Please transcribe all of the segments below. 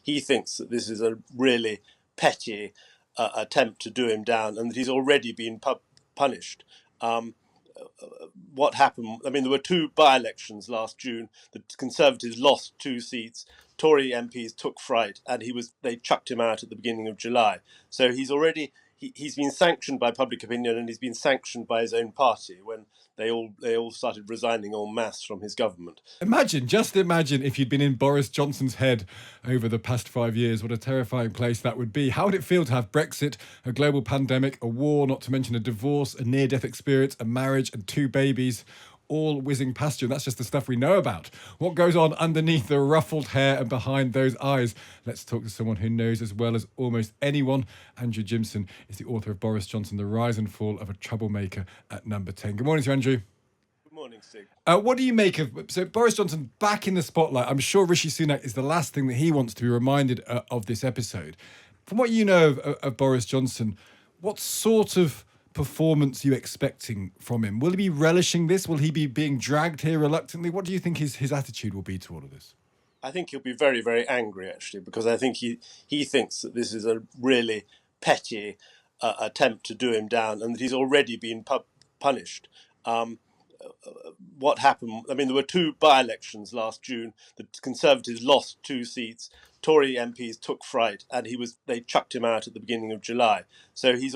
he thinks that this is a really petty attempt to do him down, and that he's already been punished. Um, what happened? I mean, there were two by-elections last June. The Conservatives lost two seats. Tory MPs took fright, and they chucked him out at the beginning of July. So he's been sanctioned by public opinion, and he's been sanctioned by his own party when they all started resigning en masse from his government. Just imagine if you'd been in Boris Johnson's head over the past 5 years, what a terrifying place that would be. How would it feel to have Brexit, a global pandemic, a war, not to mention a divorce, a near-death experience, a marriage and two babies, all whizzing past you? And that's just the stuff we know about. What goes on underneath the ruffled hair and behind those eyes? Let's talk to someone who knows as well as almost anyone. Andrew Gimson is the author of Boris Johnson, The Rise and Fall of a Troublemaker at Number 10. Good morning to you, Andrew. Good morning, Stig. What do you make of Boris Johnson back in the spotlight? I'm sure Rishi Sunak is the last thing that he wants to be reminded of this episode. From what you know of Boris Johnson, what sort of performance are you expecting from him? Will he be relishing this? Will he be being dragged here reluctantly? What do you think his attitude will be to all of this? I think he'll be very, very angry, actually, because I think he thinks that this is a really petty attempt to do him down, and that he's already been punished. What happened? I mean, there were two by-elections last June. The Conservatives lost two seats. Tory MPs took fright, and they chucked him out at the beginning of July. So he's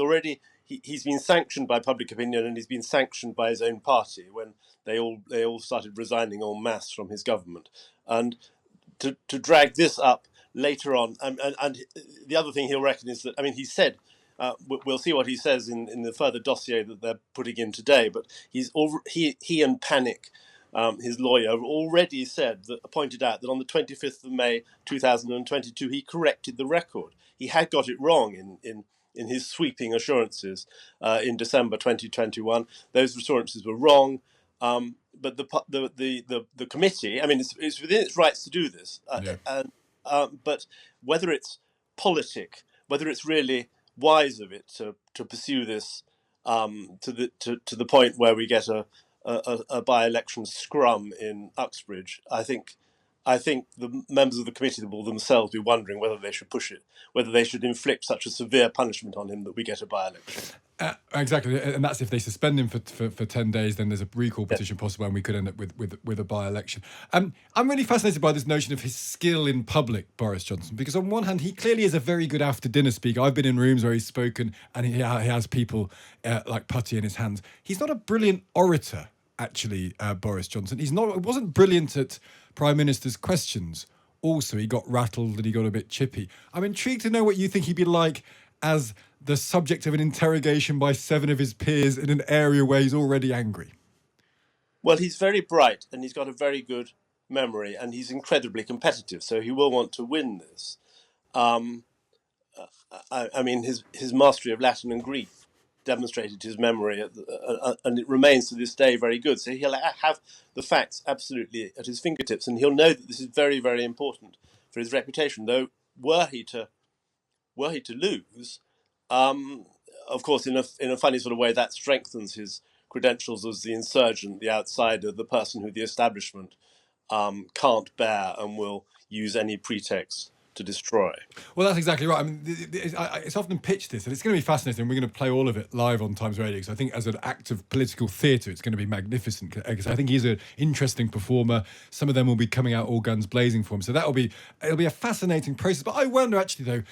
been sanctioned by public opinion, and he's been sanctioned by his own party when they all started resigning en masse from his government. And to drag this up later on, and the other thing he'll reckon is that, I mean, he said, we'll see what he says in the further dossier that they're putting in today, but he and Panic, his lawyer, already pointed out that on the 25th of May 2022 he corrected the record. He had got it wrong in his sweeping assurances in December 2021. Those assurances were wrong, but the committee, I mean, it's within its rights to do this, but whether it's whether it's really wise of it to pursue this to the point where we get a by-election scrum in Uxbridge, I think the members of the committee will themselves be wondering whether they should push it, whether they should inflict such a severe punishment on him that we get a by-election. Exactly, and that's if they suspend him for 10 days, then there's a recall petition possible, and we could end up with a by-election. I'm really fascinated by this notion of his skill in public, Boris Johnson, because on one hand, he clearly is a very good after-dinner speaker. I've been in rooms where he's spoken, and he has people like putty in his hands. He's not a brilliant orator, actually, Boris Johnson. He wasn't brilliant at Prime Minister's questions. Also, he got rattled and he got a bit chippy. I'm intrigued to know what you think he'd be like as the subject of an interrogation by 7 of his peers in an area where he's already angry. Well, he's very bright and he's got a very good memory and he's incredibly competitive, so he will want to win this. I mean, his mastery of Latin and Greek demonstrated his memory, and it remains to this day very good. So he'll have the facts absolutely at his fingertips, and he'll know that this is very, very important for his reputation. Though, were he to lose, of course, in a funny sort of way, that strengthens his credentials as the insurgent, the outsider, the person who the establishment can't bear and will use any pretext to destroy. Well, that's exactly right. I mean, it's often pitched this, and it's going to be fascinating. We're going to play all of it live on Times Radio, because I think as an act of political theatre, it's going to be magnificent. Because I think he's an interesting performer. Some of them will be coming out all guns blazing for him. So it'll be a fascinating process. But I wonder, actually, though,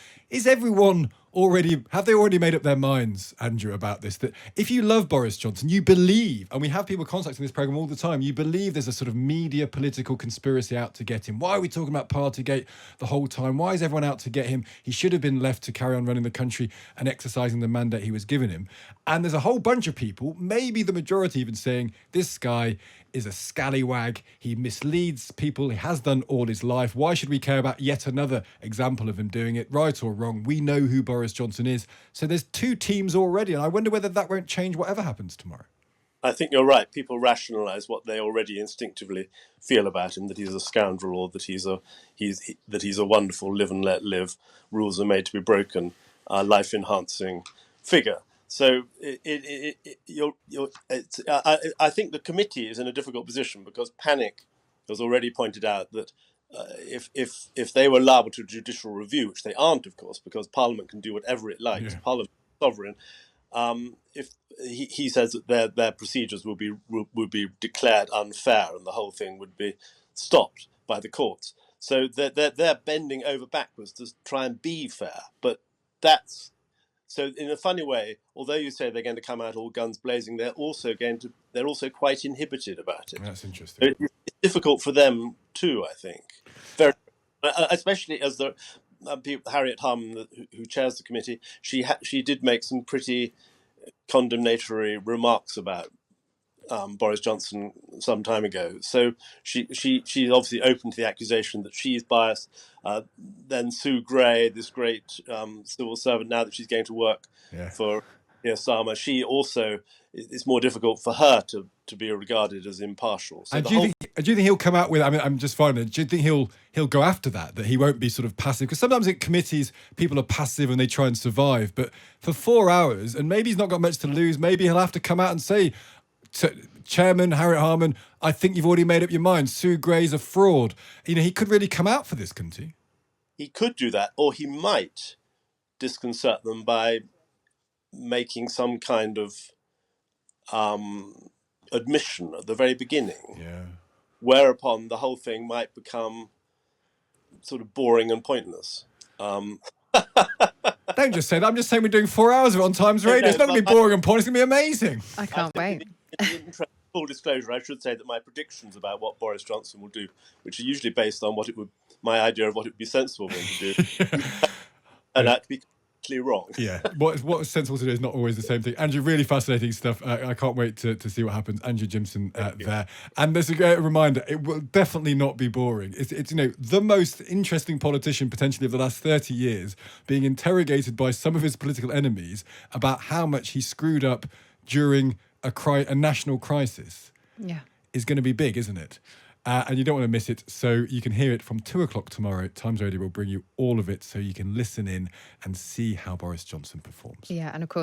have they already made up their minds, Andrew, about this? That if you love Boris Johnson, you believe, and we have people contacting this programme all the time, you believe there's a sort of media political conspiracy out to get him. Why are we talking about Partygate the whole time? Why is everyone out to get him? He should have been left to carry on running the country and exercising the mandate he was given him. And there's a whole bunch of people, maybe the majority even, saying this guy is a scallywag. He misleads people. He has done all his life. Why should we care about yet another example of him doing it? Right or wrong, we know who Boris Johnson is. So there's two teams already, and I wonder whether that won't change whatever happens tomorrow. I think you're right. People rationalise what they already instinctively feel about him, that he's a scoundrel, or that he's a wonderful live and let live, rules are made to be broken, life-enhancing figure. So I think the committee is in a difficult position, because Panic has already pointed out that if they were liable to judicial review, which they aren't, of course, because Parliament can do whatever it likes. Yeah. Parliament is sovereign. If he says that their procedures would be declared unfair and the whole thing would be stopped by the courts. So they're bending over backwards to try and be fair, but that's so in a funny way. Although you say they're going to come out all guns blazing, they're also quite inhibited about it. That's interesting. So it's difficult for them too, I think, very, especially as the Harriet Harman, who chairs the committee, she did make some pretty condemnatory remarks about Boris Johnson some time ago. So she's obviously open to the accusation that she's biased. Then Sue Gray, this great civil servant, now that she's going to work for Osama, she also, it's more difficult for her to be regarded as impartial. So and do you think he'll come out with? I mean, I'm just finding. Do you think he'll go after that? That he won't be sort of passive? Because sometimes in committees, people are passive and they try and survive. But for 4 hours, and maybe he's not got much to lose. Maybe he'll have to come out and say, Chairman Harriet Harman, I think you've already made up your mind. Sue Gray's a fraud. You know, he could really come out for this, couldn't he? He could do that, or he might disconcert them by making some kind of admission at the very beginning, whereupon the whole thing might become sort of boring and pointless. Don't just say that. I'm just saying we're doing 4 hours of it on Times Radio. It's not going to be boring and pointless. It's going to be amazing. I can't wait. In the interest of full disclosure, I should say that my predictions about what Boris Johnson will do, which are usually based on my idea of what it would be sensible for him to do, and that to be wrong. Yeah, what's sensible to do is not always the same thing. Andrew, really fascinating stuff. I can't wait to see what happens. Andrew Gimson there. And there's a great reminder, it will definitely not be boring. It's the most interesting politician potentially of the last 30 years being interrogated by some of his political enemies about how much he screwed up during a national crisis. Yeah. Is going to be big, isn't it? And you don't want to miss it, so you can hear it from 2:00 tomorrow. Times Radio will bring you all of it so you can listen in and see how Boris Johnson performs. Yeah, and of course,